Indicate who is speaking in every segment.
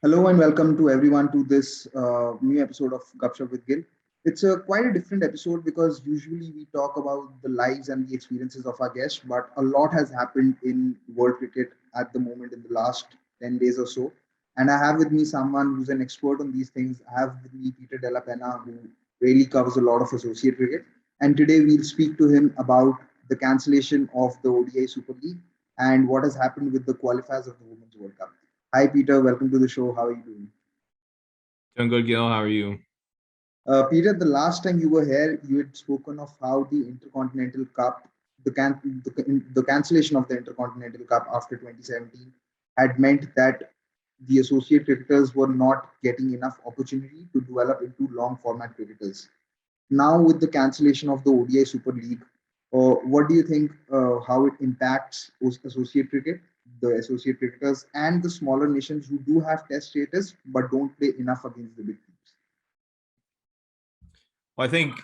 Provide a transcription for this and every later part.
Speaker 1: Hello and welcome to everyone to this new episode of Gupshup with Gill. It's quite a different episode because usually we talk about the lives and the experiences of our guests, but a lot has happened in world cricket at the moment in the last 10 days or so. And I have with me someone who's an expert on these things. I have with me Peter Della Penna, who really covers a lot of associate cricket. And today we'll speak to him about the cancellation of the ODI Super League and what has happened with the qualifiers of the Women's World Cup. Hi, Peter. Welcome to the show. How are you doing?
Speaker 2: Doing good, Gill. How are you?
Speaker 1: Peter, the last time you were here, you had spoken of how the Intercontinental Cup, the cancellation of the Intercontinental Cup after 2017 had meant that the associate cricketers were not getting enough opportunity to develop into long format cricketers. Now, with the cancellation of the ODI Super League, what do you think how it impacts associate cricket, the associate cricketers, and the smaller nations who do have test status but don't play enough against the big teams?
Speaker 2: Well, I think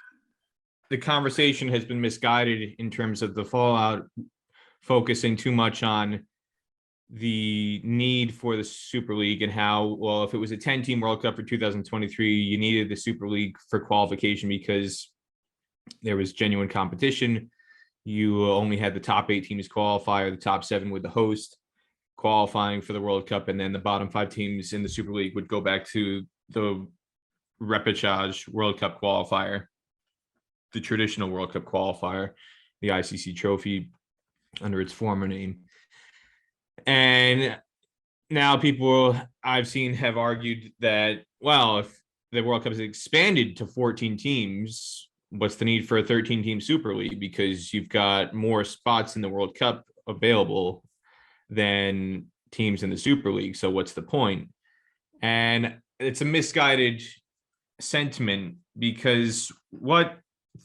Speaker 2: the conversation has been misguided in terms of the fallout, focusing too much on the need for the Super League and how, well, if it was a 10-team World Cup for 2023, you needed the Super League for qualification because there was genuine competition. You only had the top 8 teams qualify, or the top 7 with the host qualifying for the World Cup, and then the bottom 5 teams in the Super League would go back to the repechage World Cup qualifier, the traditional World Cup qualifier, the ICC trophy under its former name. And now people I've seen have argued that, well, if the World Cup is expanded to 14 teams, what's the need for a 13-team Super League? Because you've got more spots in the World Cup available than teams in the Super League. So what's the point? And it's a misguided sentiment, because what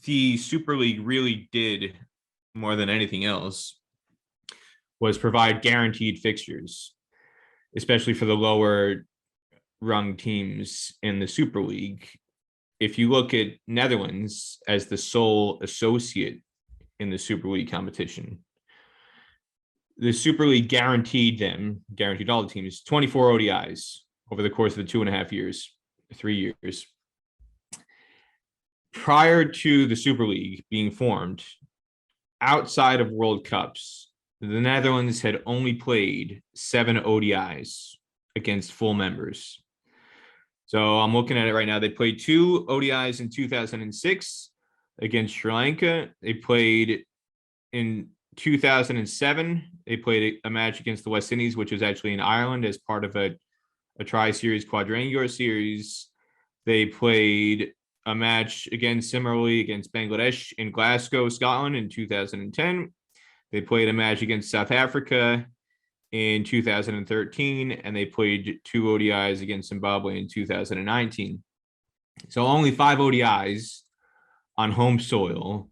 Speaker 2: the Super League really did more than anything else was provide guaranteed fixtures, especially for the lower rung teams in the Super League. If you look at Netherlands as the sole associate in the Super League competition, the Super League guaranteed all the teams, 24 ODIs over the course of the 2.5 years, 3 years. Prior to the Super League being formed, outside of World Cups, the Netherlands had only played 7 ODIs against full members. So I'm looking at it right now. They played 2 ODIs in 2006 against Sri Lanka. They played in 2007. They played a match against the West Indies, which was actually in Ireland as part of a tri-series quadrangular series. They played a match again similarly against Bangladesh in Glasgow, Scotland in 2010. They played a match against South Africa in 2013, and they played 2 ODIs against Zimbabwe in 2019. So only 5 ODIs on home soil,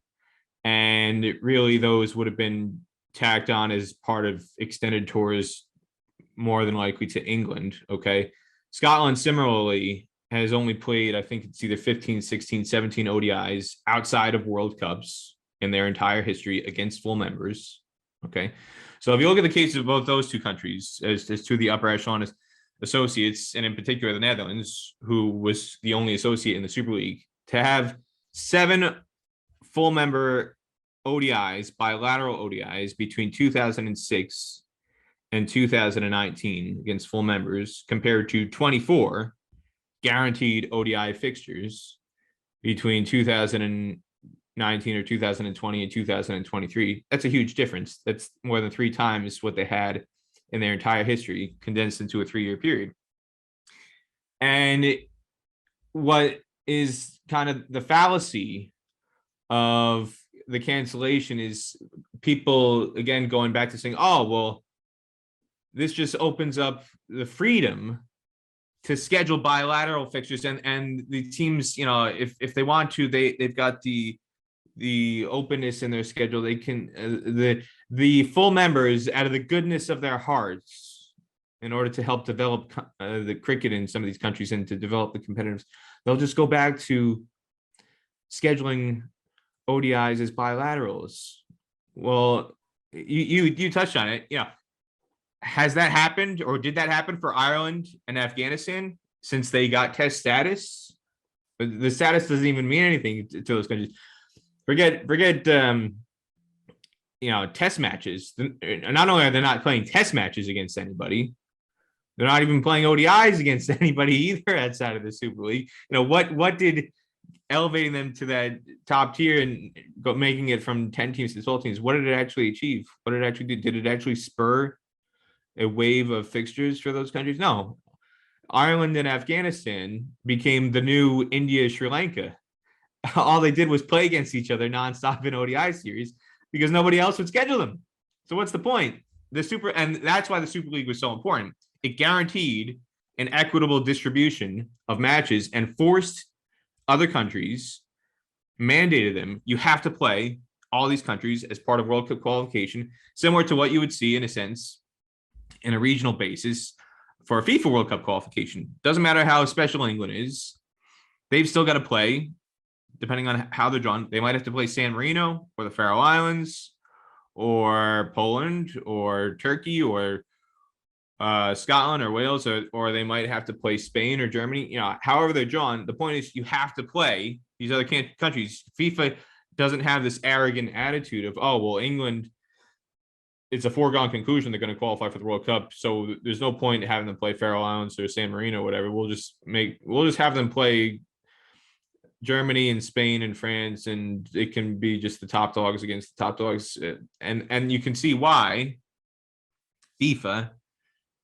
Speaker 2: and really those would have been tacked on as part of extended tours, more than likely to England. Okay. Scotland similarly has only played, I think it's either 15, 16, 17 ODIs outside of World Cups in their entire history against full members. Okay. So if you look at the cases of both those 2 countries as to the upper echelon associates, and in particular the Netherlands, who was the only associate in the Super League, to have 7 full member ODIs, bilateral ODIs between 2006 and 2019 against full members, compared to 24 guaranteed ODI fixtures between 2019 or 2020 and 2023. That's a huge difference. That's more than 3 times what they had in their entire history, condensed into a 3-year period. And what is kind of the fallacy of the cancellation is people, again, going back to saying, oh, well, this just opens up the freedom to schedule bilateral fixtures, and the teams, you know, if they want to, they've got the openness in their schedule. They can the full members, out of the goodness of their hearts, in order to help develop the cricket in some of these countries and to develop the competitiveness, they'll just go back to scheduling ODIs as bilaterals. Well, you touched on it. Has that happened, or did that happen for Ireland and Afghanistan since they got test status? But the status doesn't even mean anything to those countries. Forget test matches. Not only are they not playing test matches against anybody, they're not even playing ODIs against anybody either outside of the Super League. What did elevating them to that top tier and making it from 10 teams to 12 teams, what did it actually achieve? What did it actually do? Did it actually spur a wave of fixtures for those countries? No. Ireland and Afghanistan became the new India, Sri Lanka. All they did was play against each other nonstop in ODI series because nobody else would schedule them. So what's the point? And that's why the Super League was so important. It guaranteed an equitable distribution of matches and forced other countries, mandated them. You have to play all these countries as part of World Cup qualification, similar to what you would see in a sense in a regional basis for a FIFA World Cup qualification. Doesn't matter how special England is, they've still got to play, depending on how they're drawn. They might have to play San Marino or the Faroe Islands or Poland or Turkey or Scotland or Wales, or they might have to play Spain or Germany. However they're drawn, the point is you have to play these other countries. FIFA doesn't have this arrogant attitude of, oh, well, England, it's a foregone conclusion they're going to qualify for the World Cup, so there's no point in having them play Faroe Islands or San Marino or whatever. We'll just have them play Germany and Spain and France, and it can be just the top dogs against the top dogs. And you can see why FIFA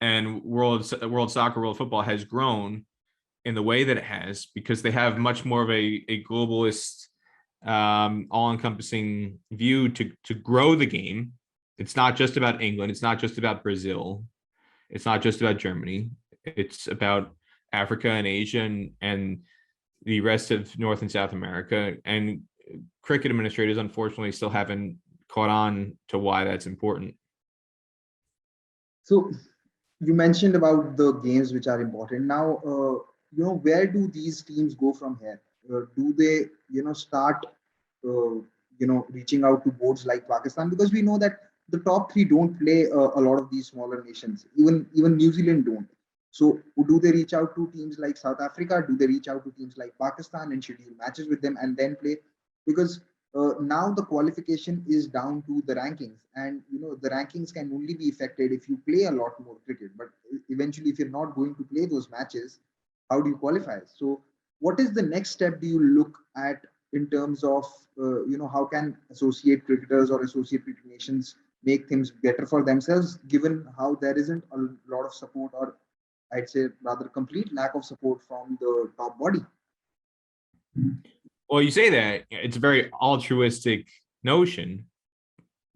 Speaker 2: and world soccer, world football has grown in the way that it has, because they have much more of a globalist, all-encompassing view to grow the game. It's not just about England. It's not just about Brazil. It's not just about Germany. It's about Africa and Asia and the rest of North and South America. And cricket administrators, unfortunately, still haven't caught on to why that's important.
Speaker 1: So you mentioned about the games which are important. Now, where do these teams go from here? Do they, start, reaching out to boards like Pakistan? Because we know that the top three don't play a lot of these smaller nations. Even New Zealand don't. So do they reach out to teams like South Africa? Do they reach out to teams like Pakistan and schedule matches with them and then play? Because now the qualification is down to the rankings, and the rankings can only be affected if you play a lot more cricket. But eventually, if you're not going to play those matches, how do you qualify? So what is the next step do you look at in terms of how can associate cricketers or associate cricket nations make things better for themselves, given how there isn't a lot of support, or I'd say rather complete lack of support from the top body?
Speaker 2: Well, you say that it's a very altruistic notion,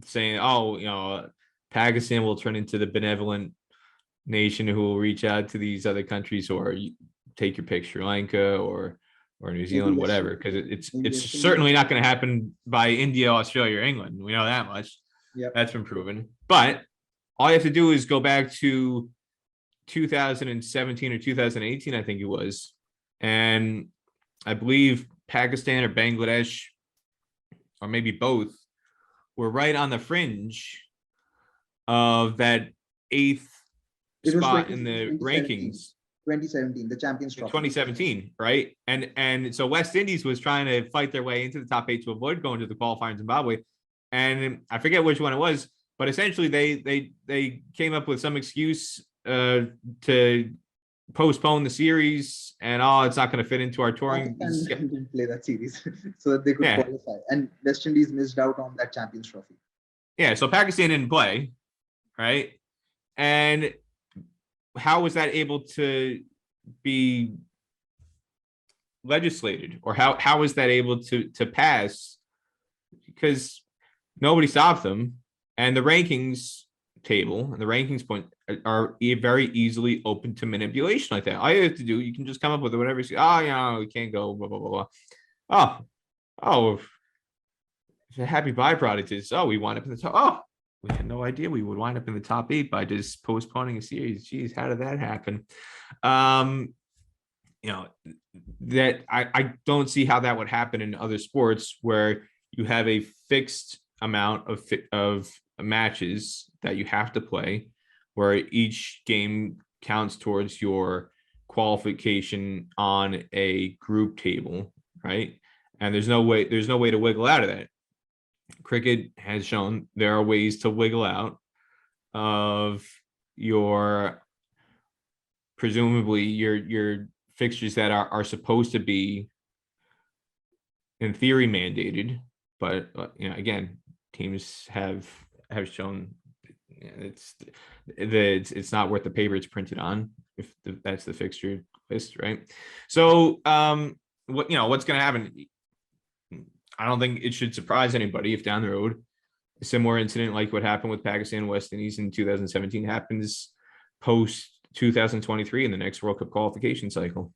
Speaker 2: saying, oh, Pakistan will turn into the benevolent nation who will reach out to these other countries, or take your pick, Sri Lanka or New Zealand, whatever, because it's certainly not going to happen by India, Australia, or England. We know that much.
Speaker 1: Yeah,
Speaker 2: that's been proven. But all you have to do is go back to 2017 or 2018, I think it was, and I believe Pakistan or Bangladesh, or maybe both, were right on the fringe of that eighth spot in the rankings.
Speaker 1: 2017, the Champions Trophy.
Speaker 2: 2017, right? And so West Indies was trying to fight their way into the top 8 to avoid going to the qualifier in Zimbabwe. And I forget which one it was, but essentially they came up with some excuse to postpone the series, and it's not going to fit into our touring.
Speaker 1: Pakistan didn't play that series so that they could qualify, and West Indies missed out on that Champions Trophy.
Speaker 2: Yeah, so Pakistan didn't play, right? And how was that able to be legislated, or how was that able to pass? Because nobody stopped them, and the rankings table and the rankings point are very easily open to manipulation like that. All you have to do, you can just come up with whatever you say. We can't go, blah, blah, blah, blah. Oh, the happy byproduct is, we wind up in the top. We had no idea we would wind up in the top 8 by just postponing a series. Geez, how did that happen? That I don't see how that would happen in other sports where you have a fixed amount of matches that you have to play, where each game counts towards your qualification on a group table, right? And there's no way to wiggle out of that. Cricket has shown there are ways to wiggle out of your presumably your fixtures that are supposed to be in theory mandated, but again, teams have shown it's not worth the paper it's printed on if that's the fixture list, right? So what's going to happen? I don't think it should surprise anybody if down the road a similar incident like what happened with Pakistan and West Indies in 2017 happens post 2023 in the next World Cup qualification cycle.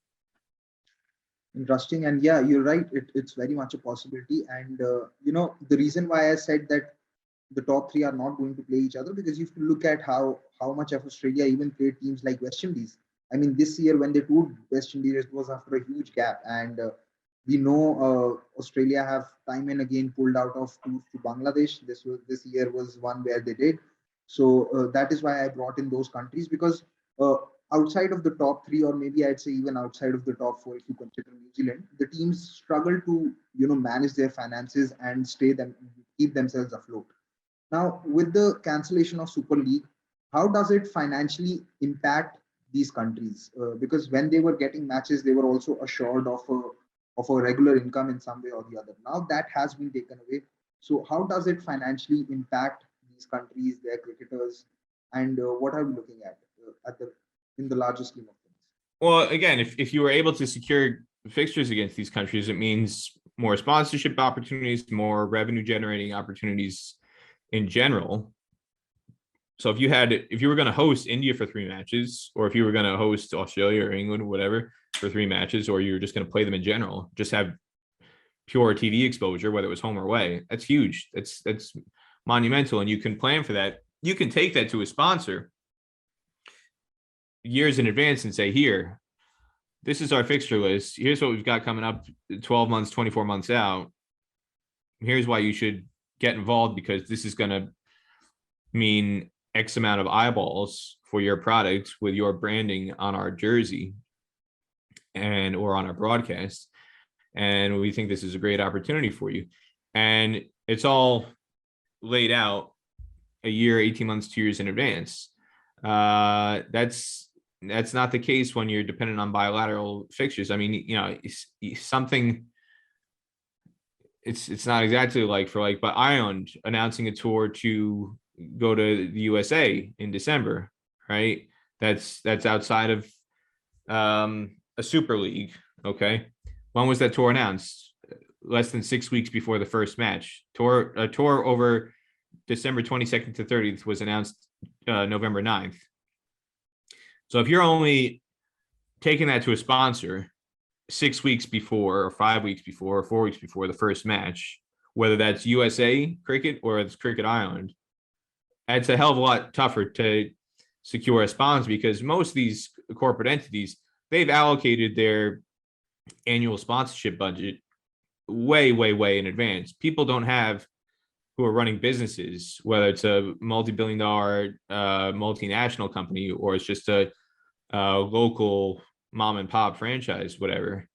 Speaker 1: Interesting. And yeah, you're right. It's very much a possibility. And, the reason why I said that the top three are not going to play each other, because you have to look at how much of Australia even played teams like West Indies. I mean, this year when they toured West Indies, it was after a huge gap. And we know Australia have time and again pulled out of tours to Bangladesh. This year was one where they did. So that is why I brought in those countries, because uh, outside of the top three, or maybe I'd say even outside of the top four, if you consider New Zealand, the teams struggle to manage their finances and keep themselves afloat. Now, with the cancellation of Super League, how does it financially impact these countries? Because when they were getting matches, they were also assured of a regular income in some way or the other. Now that has been taken away. So how does it financially impact these countries, their cricketers, and what are we looking at the in the larger scheme of things?
Speaker 2: Well, again, if you were able to secure fixtures against these countries, it means more sponsorship opportunities, more revenue generating opportunities in general. So if you were going to host India for 3 matches, or if you were going to host Australia or England or whatever for 3 matches, or you're just going to play them in general, just have pure TV exposure, whether it was home or away, that's huge. That's monumental. And you can plan for that. You can take that to a sponsor years in advance and say, here, this is our fixture list. Here's what we've got coming up 12 months, 24 months out. Here's why you should get involved, because this is going to mean X amount of eyeballs for your product with your branding on our jersey or on our broadcast. And we think this is a great opportunity for you. And it's all laid out a year, 18 months, 2 years in advance. That's not the case when you're dependent on bilateral fixtures. I mean, something. It's not exactly but Ireland announcing a tour to go to the USA in December, right? That's outside of a Super League. Okay, when was that tour announced? Less than 6 weeks before the first match. A tour over December 22nd to 30th was announced November 9th. So if you're only taking that to a sponsor 6 weeks before, or 5 weeks before, or 4 weeks before the first match, whether that's USA cricket or it's Cricket Ireland, it's a hell of a lot tougher to secure a sponsor, because most of these corporate entities, they've allocated their annual sponsorship budget way, way, way in advance. People don't have, who are running businesses, whether it's a multi-billion-dollar multinational company or it's just a local mom and pop franchise, whatever,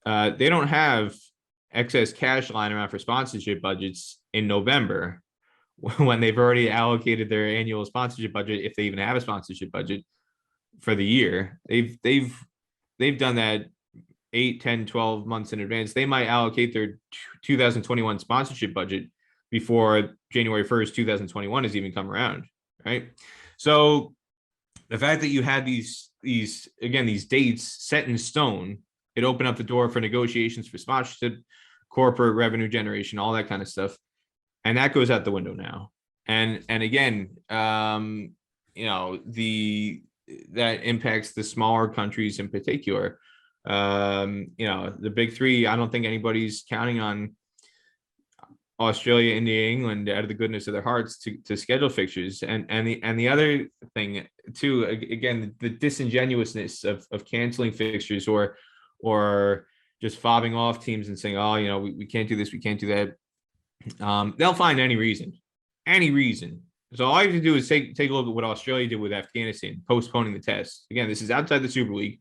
Speaker 2: they don't have excess cash lying around for sponsorship budgets in November when they've already allocated their annual sponsorship budget, if they even have a sponsorship budget for the year. They've done that 8, 10, 12 months in advance. They might allocate their 2021 sponsorship budget before January 1st, 2021 has even come around, right? So the fact that you had these dates set in stone, it opened up the door for negotiations for sponsorship, corporate revenue generation, all that kind of stuff. And that goes out the window now. And again, that impacts the smaller countries in particular. The big three, I don't think anybody's counting on Australia, India, England out of the goodness of their hearts to schedule fixtures. And the other thing too, again, the disingenuousness of canceling fixtures or just fobbing off teams and saying, oh, we can't do this, we can't do that. They'll find any reason. any reason. So all you have to do is take a look at what Australia did with Afghanistan, postponing the test. Again, this is outside the Super League,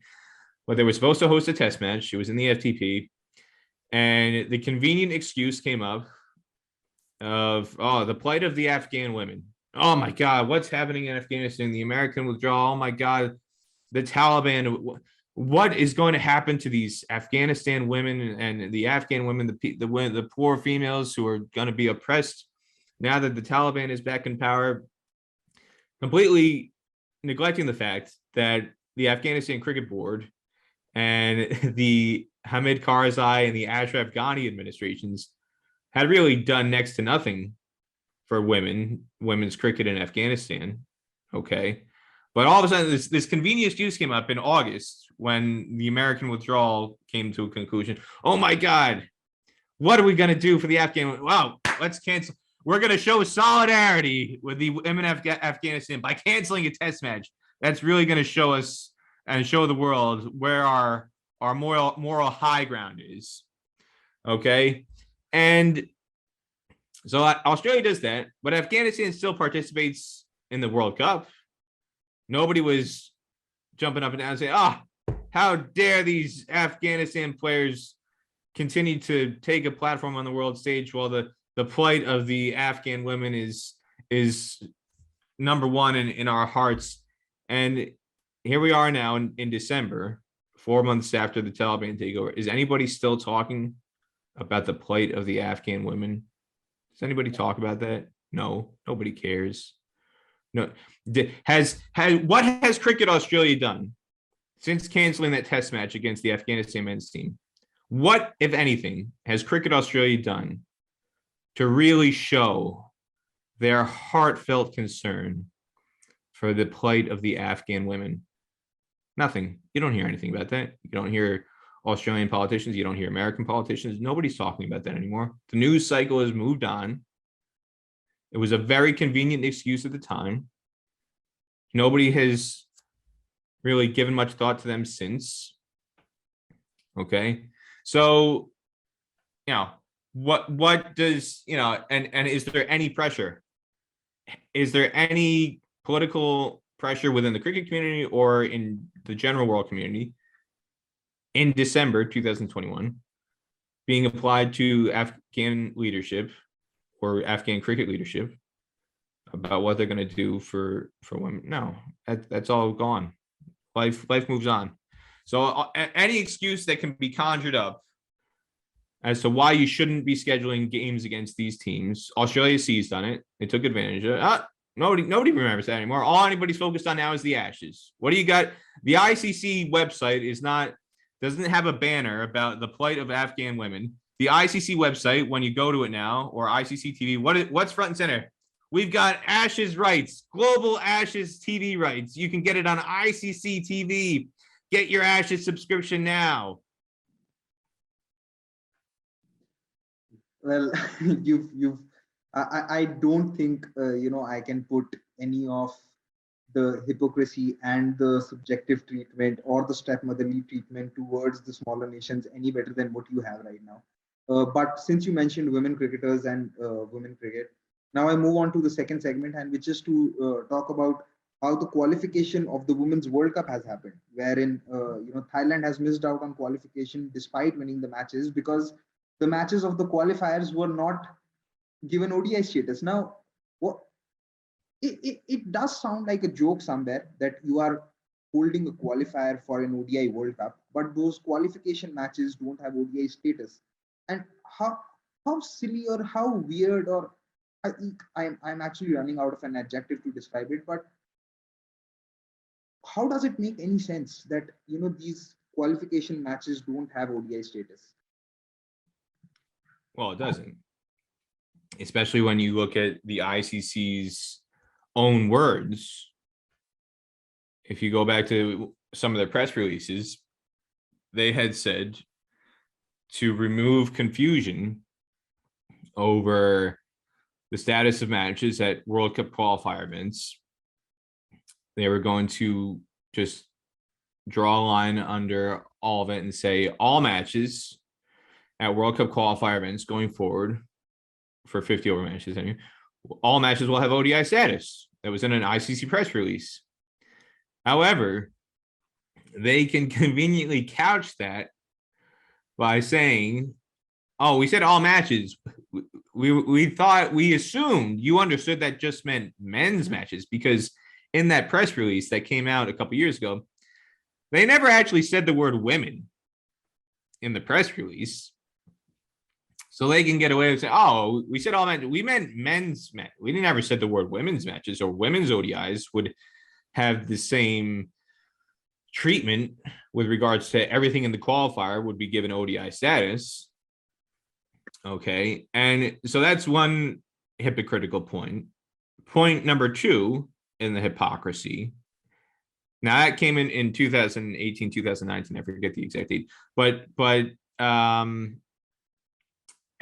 Speaker 2: but they were supposed to host a test match. It was in the FTP, and the convenient excuse came up of the plight of the Afghan women. Oh my God, what's happening in Afghanistan? The American withdrawal. Oh my God, the Taliban. What is going to happen to these Afghanistan women and the Afghan women, the poor females who are going to be oppressed now that the Taliban is back in power? Completely neglecting the fact that the Afghanistan Cricket Board and the Hamid Karzai and the Ashraf Ghani administrations had really done next to nothing for women's cricket in Afghanistan. Okay. But all of a sudden, this convenient excuse came up in August when the American withdrawal came to a conclusion. Oh my God, what are we going to do for the Afghan? Wow, let's cancel. We're going to show solidarity with the women of Afghanistan by canceling a test match. That's really going to show us and show the world where our moral high ground is. Okay. And so Australia does that, but Afghanistan still participates in the World Cup. Nobody was jumping up and down and saying, how dare these Afghanistan players continue to take a platform on the world stage while the plight of the Afghan women is number one in our hearts. And here we are now in December, 4 months after the Taliban takeover. Is anybody still talking about the plight of the Afghan women? Does anybody talk about that? No, nobody cares. No. What has Cricket Australia done since canceling that test match against the Afghanistan men's team? What, if anything, has Cricket Australia done to really show their heartfelt concern for the plight of the Afghan women? Nothing. You don't hear anything about that. You don't hear Australian politicians. You don't hear American politicians. Nobody's talking about that anymore. The news cycle has moved on. It was a very convenient excuse at the time. Nobody has really given much thought to them since. Okay. So, what does, and is there any pressure? Is there any political pressure within the cricket community or in the general world community in December 2021 being applied to Afghan leadership or Afghan cricket leadership about what they're going to do for women? No, that's all gone. Life moves on. So any excuse that can be conjured up as to why you shouldn't be scheduling games against these teams, Australia seized on it. They took advantage of it. Nobody remembers that anymore. All anybody's focused on now is the Ashes. What do you got? The ICC website doesn't have a banner about the plight of Afghan women. The ICC website, when you go to it now, or ICC TV, what's front and center? We've got Ashes rights, global Ashes TV rights. You can get it on ICC TV. Get your Ashes subscription now.
Speaker 1: Well, I don't think I can put any of the hypocrisy and the subjective treatment or the stepmotherly treatment towards the smaller nations any better than what you have right now. But since you mentioned women cricketers and women cricket, now I move on to the second segment, and which is to talk about how the qualification of the Women's World Cup has happened, wherein Thailand has missed out on qualification despite winning the matches because the matches of the qualifiers were not given ODI status. Now, what it does sound like a joke somewhere that you are holding a qualifier for an ODI World Cup, but those qualification matches don't have ODI status. And how silly or how weird, or I think I'm actually running out of an adjective to describe it, but how does it make any sense that these qualification matches don't have ODI status?
Speaker 2: Well, it doesn't, especially when you look at the ICC's own words. If you go back to some of their press releases, they had said to remove confusion over the status of matches at World Cup qualifier events, they were going to just draw a line under all of it and say all matches at World Cup qualifier events going forward for 50 over matches anyway, all matches will have ODI status. That was in an ICC press release. However, they can conveniently couch that by saying, oh, we said all matches. We assumed you understood that just meant men's matches, because in that press release that came out a couple years ago, they never actually said the word women in the press release. So they can get away with saying, oh, we said all matches. We meant men's match. We didn't ever said the word women's matches, or women's ODIs would have the same treatment with regards to everything in the qualifier would be given ODI status. Okay. And so that's one hypocritical point. Point number two in the hypocrisy. Now that came in 2018, 2019. I forget the exact date, but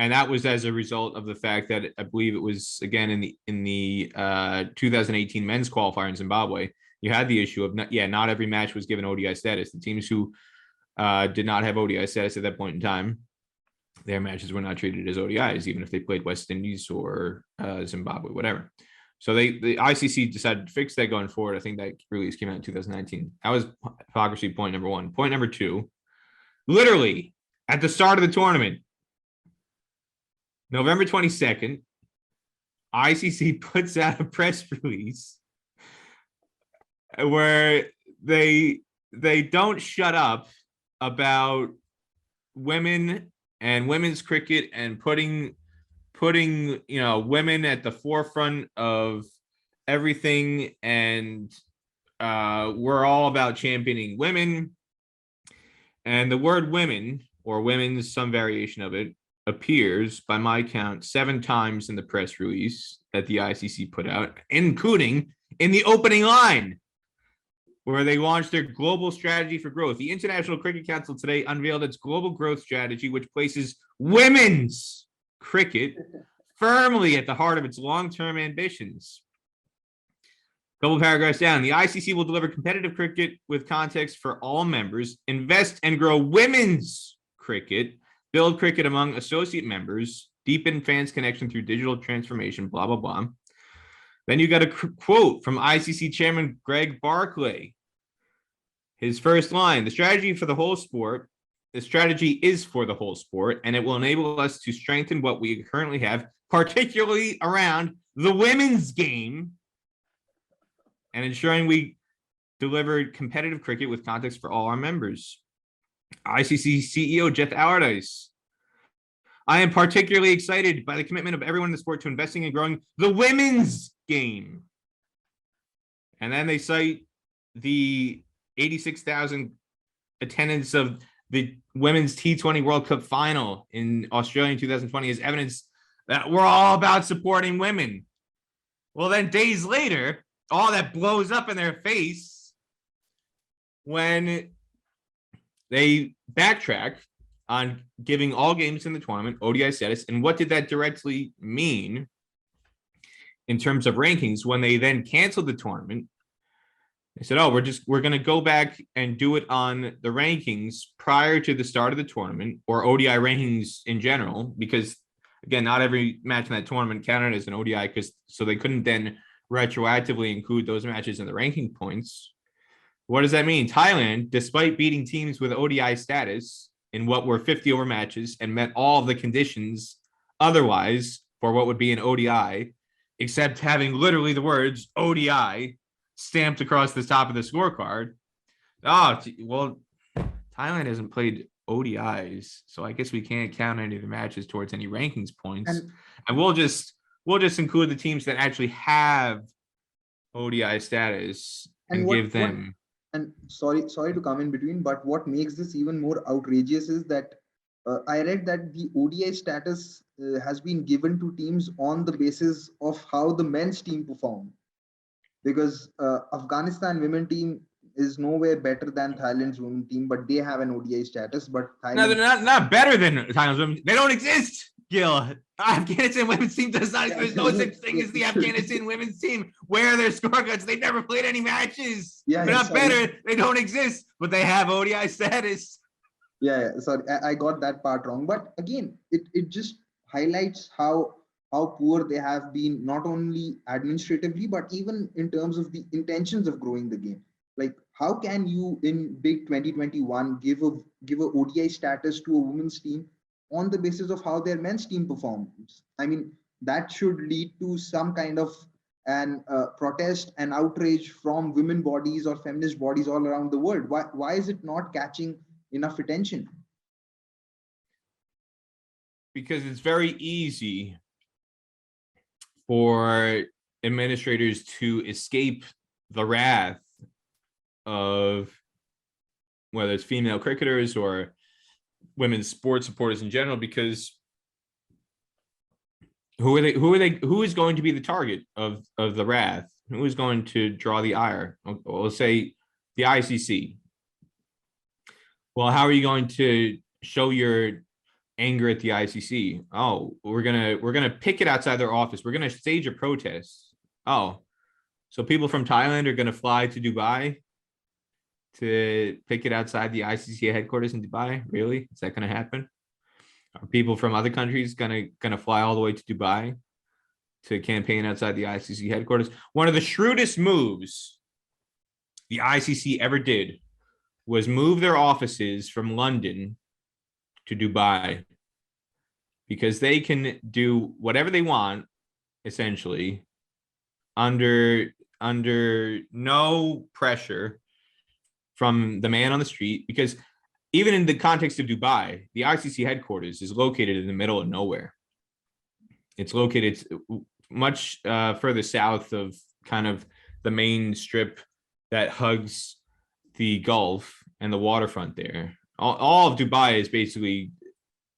Speaker 2: and that was as a result of the fact that I believe it was again in the 2018 men's qualifier in Zimbabwe. You had the issue of not every match was given ODI status. The teams who did not have ODI status at that point in time, their matches were not treated as ODIs, even if they played West Indies or Zimbabwe, whatever. So the ICC decided to fix that going forward. I think that release came out in 2019. That was hypocrisy point number one. Point number two, literally at the start of the tournament, November 22nd, ICC puts out a press release where they don't shut up about women and women's cricket and putting women at the forefront of everything, and we're all about championing women. And the word women, or women's, some variation of it, appears by my count 7 times in the press release that the ICC put out, including in the opening line where they launched their global strategy for growth. The International Cricket Council today unveiled its global growth strategy, which places women's cricket firmly at the heart of its long-term ambitions. A couple of paragraphs down, the ICC will deliver competitive cricket with context for all members, invest and grow women's cricket, build cricket among associate members, deepen fans' connection through digital transformation, blah, blah, blah. Then you got a quote from ICC Chairman Greg Barclay. His first line, the strategy is for the whole sport, and it will enable us to strengthen what we currently have, particularly around the women's game, and ensuring we deliver competitive cricket with context for all our members. ICC CEO Jeff Allardyce. I am particularly excited by the commitment of everyone in the sport to investing and growing the women's game. And then they cite the 86,000 attendance of the women's T20 World Cup final in Australia in 2020 as evidence that we're all about supporting women. Well, then days later, all that blows up in their face when they backtrack on giving all games in the tournament ODI status. And what did that directly mean in terms of rankings when they then canceled the tournament? They said, oh, we're going to go back and do it on the rankings prior to the start of the tournament, or ODI rankings in general, because again, not every match in that tournament counted as an ODI, so they couldn't then retroactively include those matches in the ranking points. What does that mean? Thailand, despite beating teams with ODI status in what were 50 over matches and met all of the conditions otherwise for what would be an ODI, except having literally the words ODI stamped across the top of the scorecard. Oh, well, Thailand hasn't played ODIs, so I guess we can't count any of the matches towards any rankings points. And we'll just include the teams that actually have ODI status and give them.
Speaker 1: And sorry to come in between, but what makes this even more outrageous is that I read that the ODI status has been given to teams on the basis of how the men's team performed. Because Afghanistan women team is nowhere better than Thailand's women team, but they have an ODI status. But Thailand...
Speaker 2: No, they're not better than Thailand's women. They don't exist, Gill. Afghanistan women's team does not. There's no such thing as the Afghanistan women's team. Where are their scorecards? They never played any matches. They're not better. They don't exist, but they have ODI status.
Speaker 1: Yeah, sorry, I got that part wrong. But again, it just highlights how how poor they have been, not only administratively, but even in terms of the intentions of growing the game. Like, how can you in big 2021 give a ODI status to a women's team on the basis of how their men's team performs? I mean, that should lead to some kind of an protest and outrage from women bodies or feminist bodies all around the world. Why is it not catching enough attention?
Speaker 2: Because it's very easy for administrators to escape the wrath of whether it's female cricketers or women's sports supporters in general, because who is going to be the target of the wrath? Who is going to draw the ire? Let's say the ICC. Well, how are you going to show your anger at the ICC? Oh, we're gonna picket outside their office. We're gonna stage a protest. Oh, so people from Thailand are gonna fly to Dubai to picket outside the ICC headquarters in Dubai? Really? Is that gonna happen? Are people from other countries gonna fly all the way to Dubai to campaign outside the ICC headquarters? One of the shrewdest moves the ICC ever did was move their offices from London to Dubai, because they can do whatever they want, essentially, under no pressure from the man on the street. Because even in the context of Dubai, the ICC headquarters is located in the middle of nowhere. It's located much further south of kind of the main strip that hugs the Gulf and the waterfront there. All of Dubai is basically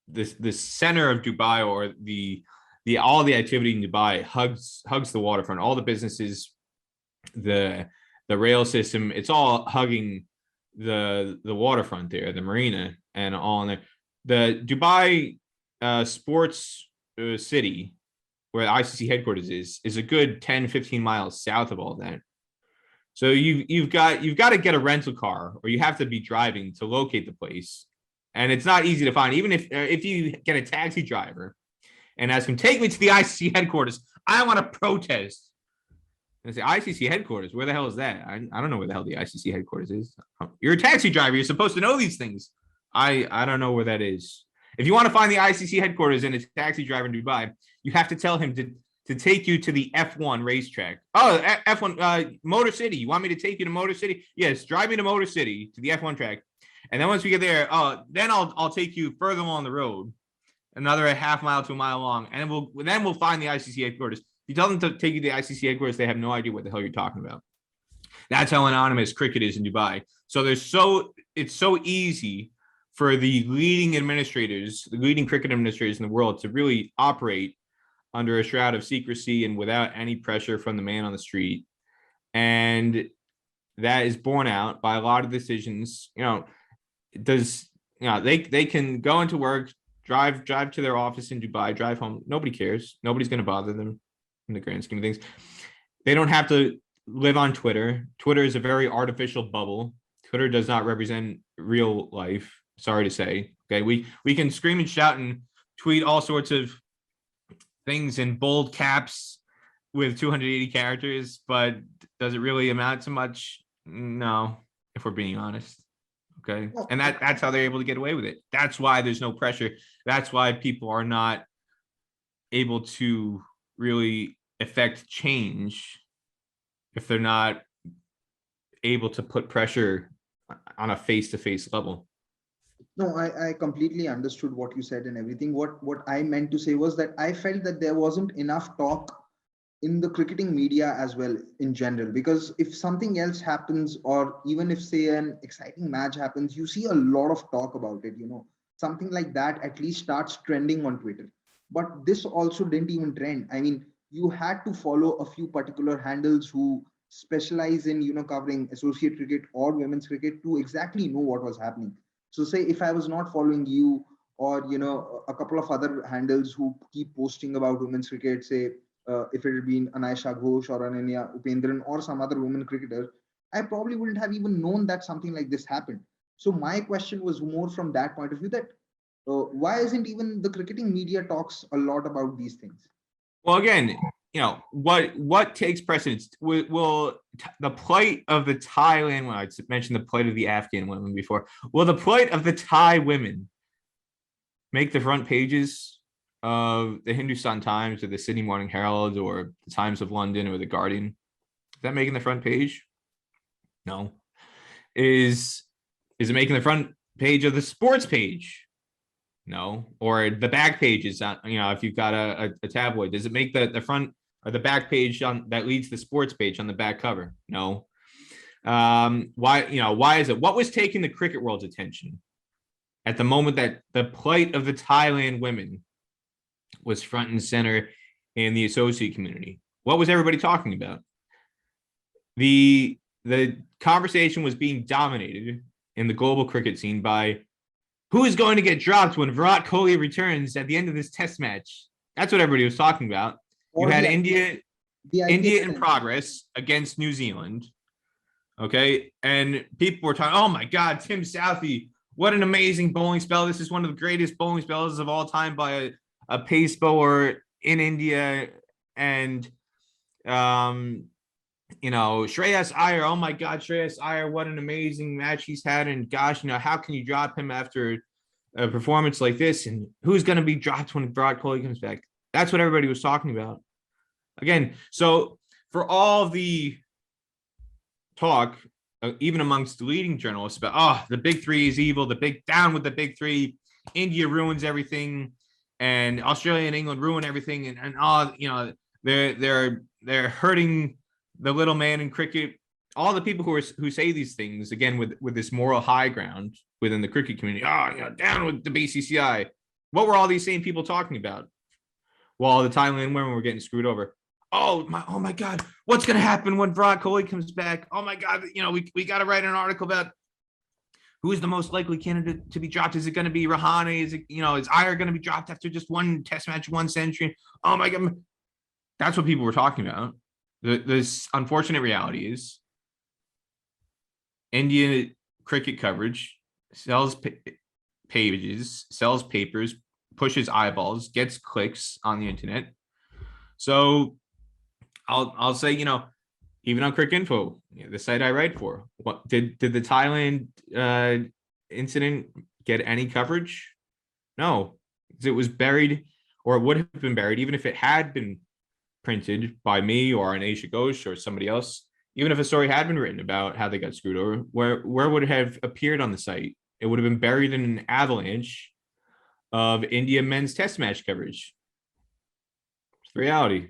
Speaker 2: the center of Dubai, or the all the activity in Dubai hugs the waterfront. All the businesses, the rail system, it's all hugging the waterfront there, the marina, and all in there. The Dubai sports city, where the ICC headquarters is a good 10-15 miles south of all that. So you've got to get a rental car, or you have to be driving to locate the place, and it's not easy to find. Even if you get a taxi driver and ask him, take me to the ICC headquarters, I want to protest. And say, ICC headquarters, where the hell is that? I don't know where the hell the ICC headquarters is. You're a taxi driver. You're supposed to know these things. I don't know where that is. If you want to find the ICC headquarters and a taxi driver in Dubai, you have to tell him to take you to the F1 racetrack. Oh, F1 Motor City. You want me to take you to Motor City? Yes, drive me to Motor City, to the F1 track. And then once we get there, then I'll take you further along the road, another half mile to a mile long, and we'll find the ICC headquarters. If you tell them to take you to the ICC headquarters, they have no idea what the hell you're talking about. That's how anonymous cricket is in Dubai. So it's so easy for the leading administrators, the leading cricket administrators in the world, to really operate under a shroud of secrecy and without any pressure from the man on the street. And that is borne out by a lot of decisions. They can go into work, drive to their office in Dubai, drive home. Nobody cares. Nobody's going to bother them in the grand scheme of things. They don't have to live on Twitter. Twitter is a very artificial bubble. Twitter does not represent real life. Sorry to say. Okay, we can scream and shout and tweet all sorts of things in bold caps with 280 characters, but does it really amount to much? No, if we're being honest. Okay, and that's how they're able to get away with it. That's why there's no pressure. That's why people are not able to really affect change if they're not able to put pressure on a face-to-face level.
Speaker 1: No, I completely understood what you said and everything. What I meant to say was that I felt that there wasn't enough talk in the cricketing media as well in general, because if something else happens, or even if say an exciting match happens, you see a lot of talk about it. Something like that at least starts trending on Twitter. But this also didn't even trend. I mean, you had to follow a few particular handles who specialize in covering associate cricket or women's cricket to exactly know what was happening. So say if I was not following you, or a couple of other handles who keep posting about women's cricket, say if it had been Anaisha Ghosh or Ananya Upendran or some other women cricketer, I probably wouldn't have even known that something like this happened. So my question was more from that point of view, that why isn't even the cricketing media talks a lot about these things?
Speaker 2: Well, again, what takes precedence? Will the plight of the Thailand? Well, I mentioned the plight of the Afghan women before. Will the plight of the Thai women make the front pages of the Hindustan Times or the Sydney Morning Herald or the Times of London or the Guardian? Is that making the front page? No. Is it making the front page of the sports page? No. Or the back pages on, if you've got a tabloid, does it make the front or the back page on that leads the sports page on the back cover? No. Why is it? What was taking the cricket world's attention at the moment that the plight of the Thailand women was front and center in the associate community? What was everybody talking about? The conversation was being dominated in the global cricket scene by who is going to get dropped when Virat Kohli returns at the end of this test match. That's what everybody was talking about. You had India in progress against New Zealand. Okay. And people were talking, oh my God, Tim Southey, what an amazing bowling spell. This is one of the greatest bowling spells of all time by a pace bowler in India. And Shreyas Iyer, oh my God, Shreyas Iyer, what an amazing match he's had. And gosh, how can you drop him after a performance like this? And who's going to be dropped when Virat Kohli comes back? That's what everybody was talking about. Again, so for all the talk, even amongst the leading journalists about, the big three is evil, down with the big three, India ruins everything, and Australia and England ruin everything, and they're hurting the little man in cricket. All the people who say these things, again, with this moral high ground within the cricket community, down with the BCCI. What were all these same people talking about while the Thailand women were getting screwed over? Oh my God, what's going to happen when Virat Kohli comes back? Oh my God, we got to write an article about who is the most likely candidate to be dropped. Is it going to be Rahane? Is it, is Iyer going to be dropped after just one test match, one century? Oh my God. That's what people were talking about. This unfortunate reality is Indian cricket coverage sells pages, sells papers, pushes eyeballs, gets clicks on the internet. So I'll say, even on Crick Info, the site I write for, what did the Thailand incident get any coverage? No, it was buried, or it would have been buried, even if it had been printed by me or an Asia Ghosh or somebody else. Even if a story had been written about how they got screwed over, where would it have appeared on the site? It would have been buried in an avalanche of India men's test match coverage. It's the reality.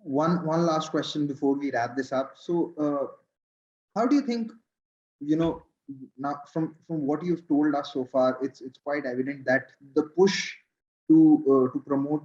Speaker 1: One last question before we wrap this up. So, how do you think, now from what you've told us so far, it's quite evident that the push to promote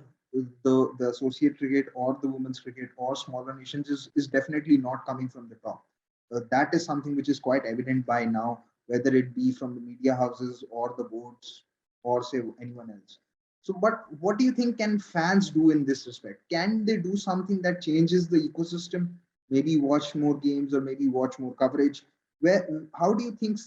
Speaker 1: the associate cricket or the women's cricket or smaller nations is definitely not coming from the top. That is something which is quite evident by now, whether it be from the media houses or the boards or say anyone else. So, but what do you think can fans do in this respect? Can they do something that changes the ecosystem? Maybe watch more games or maybe watch more coverage. Where how do you think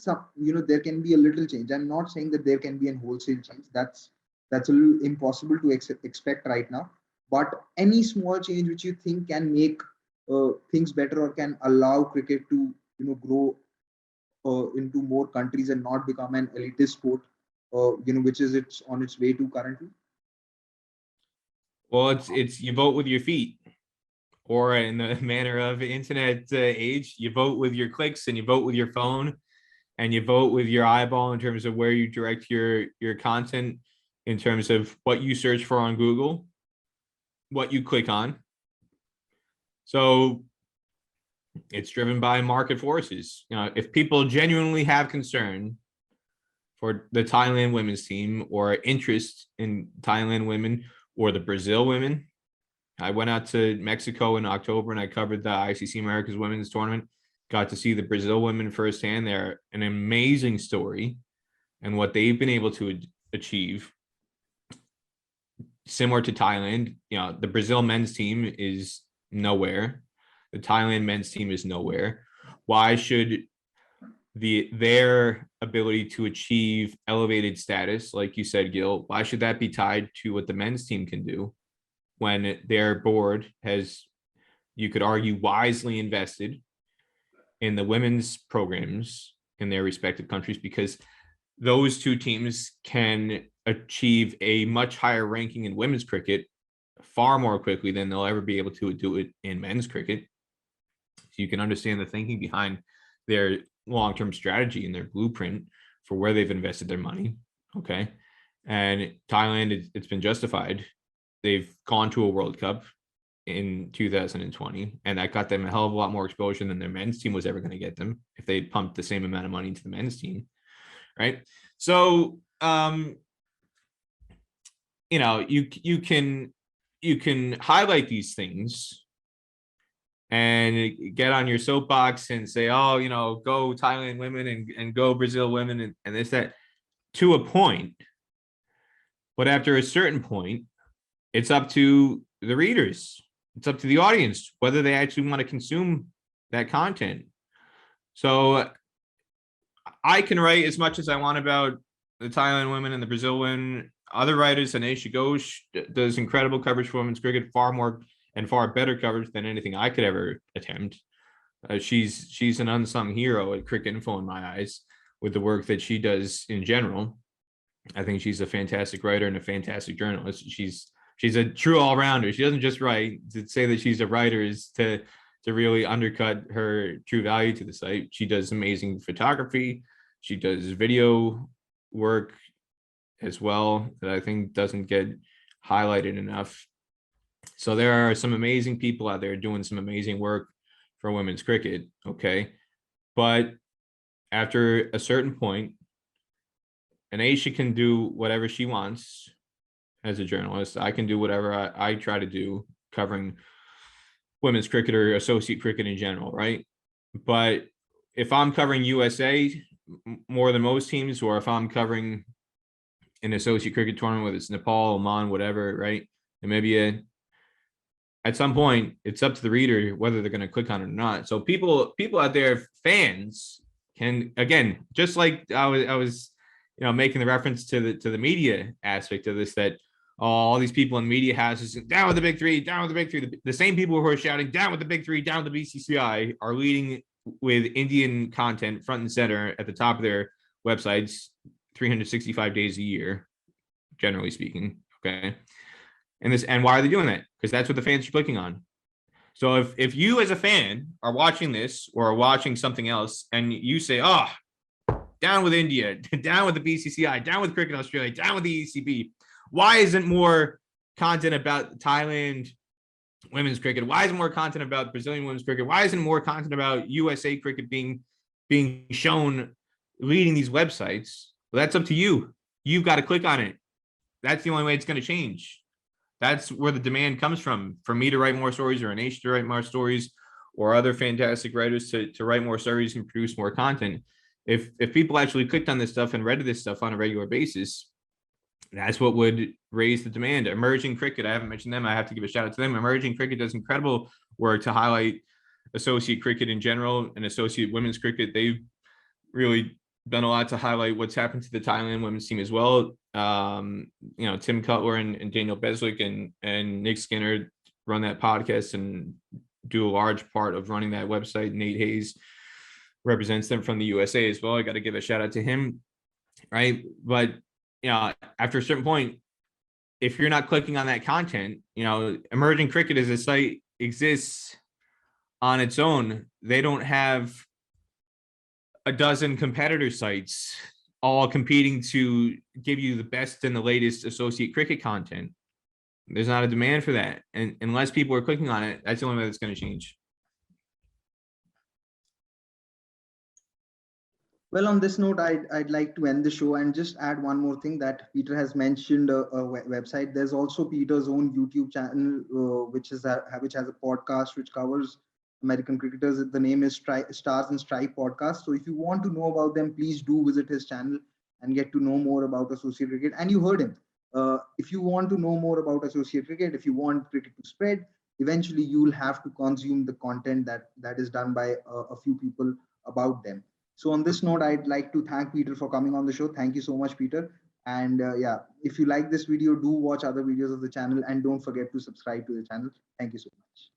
Speaker 1: there can be a little change? I'm not saying that there can be a wholesale change. That's a little impossible to expect right now. But any small change which you think can make things better or can allow cricket to grow into more countries and not become an elitist sport, which is it's on its way to currently.
Speaker 2: Well, it's you vote with your feet, or in the manner of internet age, you vote with your clicks and you vote with your phone, and you vote with your eyeball in terms of where you direct your content, in terms of what you search for on Google, what you click on. So it's driven by market forces. If people genuinely have concern for the Thailand women's team or interest in Thailand women or the Brazil women, I went out to Mexico in October and I covered the ICC Americas Women's Tournament. Got to see the Brazil women firsthand. They're an amazing story, and what they've been able to achieve. Similar to Thailand, the Brazil men's team is nowhere. The Thailand men's team is nowhere. Why should their ability to achieve elevated status, like you said, Gil, why should that be tied to what the men's team can do when their board has, you could argue, wisely invested in the women's programs in their respective countries, because those two teams can achieve a much higher ranking in women's cricket far more quickly than they'll ever be able to do it in men's cricket. So you can understand the thinking behind their long-term strategy and their blueprint for where they've invested their money. Okay. And Thailand, it's been justified. They've gone to a World Cup in 2020, and that got them a hell of a lot more exposure than their men's team was ever going to get them if they pumped the same amount of money into the men's team. Right. So, you can highlight these things and get on your soapbox and say, oh, go Thailand women and go Brazil women and this, that, to a point. But after a certain point, it's up to the readers. It's up to the audience whether they actually want to consume that content. So I can write as much as I want about the Thailand women and the Brazil women. Other writers, Anisha Ghosh does incredible coverage for women's cricket, far more and far better coverage than anything I could ever attempt. She's an unsung hero at Cricket Info in my eyes with the work that she does in general. I think she's a fantastic writer and a fantastic journalist. She's a true all-rounder. She doesn't just write. To say that she's a writer is to really undercut her true value to the site. She does amazing photography. She does video work as well that I think doesn't get highlighted enough. So there are some amazing people out there doing some amazing work for women's cricket. Okay. But after a certain point, an Asia can do whatever she wants as a journalist. I can do whatever I try to do covering women's cricket or associate cricket in general, right? But if I'm covering USA more than most teams, or if I'm covering an associate cricket tournament, whether it's Nepal, Oman, whatever, right? Namibia, at some point, it's up to the reader whether they're going to click on it or not. So people out there, fans, can, again, just like I was making the reference to the media aspect of this, that all these people in media houses, down with the big three, down with the big three. The same people who are shouting down with the big three, down with the BCCI, are leading with Indian content front and center at the top of their websites 365 days a year, generally speaking. Okay. And why are they doing that? Because that's what the fans are clicking on. So if you as a fan are watching this or are watching something else and you say, oh, down with India, down with the BCCI, down with Cricket Australia, down with the ECB, why isn't more content about Thailand women's cricket? Why isn't more content about Brazilian women's cricket? Why isn't more content about USA cricket being shown leading these websites? Well, that's up to you. You've got to click on it. That's the only way it's going to change. That's where the demand comes from, for me to write more stories, or Anish to write more stories, or other fantastic writers to write more stories and produce more content. If people actually clicked on this stuff and read this stuff on a regular basis, that's what would raise the demand. Emerging Cricket, I haven't mentioned them. I have to give a shout out to them. Emerging Cricket does incredible work to highlight associate cricket in general and associate women's cricket. They've really done a lot to highlight what's happened to the Thailand women's team as well. Tim Cutler and Daniel Beswick and Nick Skinner run that podcast and do a large part of running that website. Nate Hayes represents them from the USA as well. I got to give a shout out to him. Right. But, after a certain point, if you're not clicking on that content, Emerging Cricket as a site exists on its own. They don't have a dozen competitor sites all competing to give you the best and the latest associate cricket content. There's not a demand for that. And unless people are clicking on it, that's the only way that's going to change.
Speaker 1: Well, on this note, I'd like to end the show and just add one more thing that Peter has mentioned a website. There's also Peter's own YouTube channel, which has a podcast which covers American cricketers. The name is Stars and Stripe Podcast. So if you want to know about them, please do visit his channel and get to know more about associate cricket. And you heard him. If you want to know more about associate cricket, if you want cricket to spread, eventually you'll have to consume the content that is done by a few people about them. So on this note, I'd like to thank Peter for coming on the show. Thank you so much, Peter. And yeah, if you like this video, do watch other videos of the channel and don't forget to subscribe to the channel. Thank you so much.